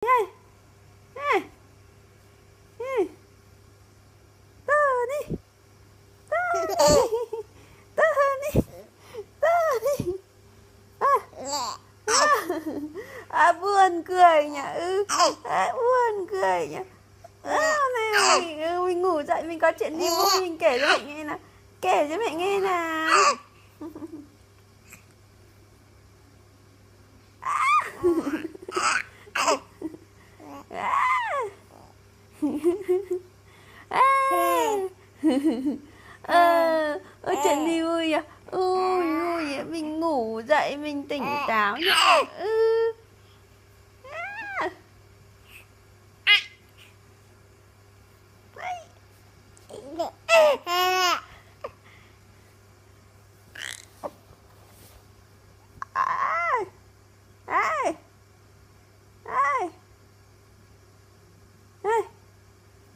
Ê, ê, ê. Tony, Tony, Tony, Tony. Buồn cười nhỉ. Buồn cười nhỉ. Này mình ngủ dậy mình có chuyện gì vui mình kể cho mẹ nghe nào. Kể cho mẹ nghe nào. Chuyện gì vui à? Vui, mình ngủ dậy mình tỉnh táo nhỉ.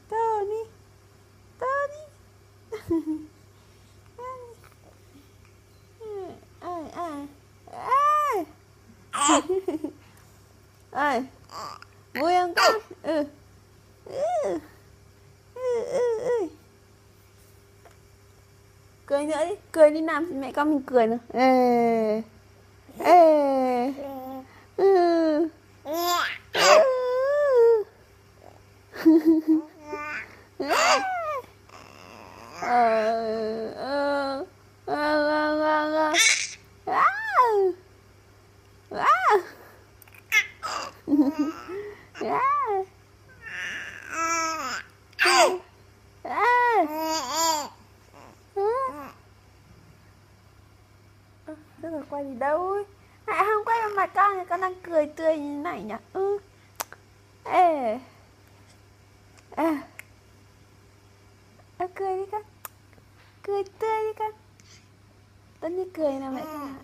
Tony, Tony. Vui không con? Cười nữa đi, cười đi nào, mẹ con mình cười nào. Tức là quay gì đâu. Hãy không quay vào mặt con đang cười tươi như thế này nhỉ. Cười đi con. Cười tươi đi con. Tony cười nào mẹ con nào.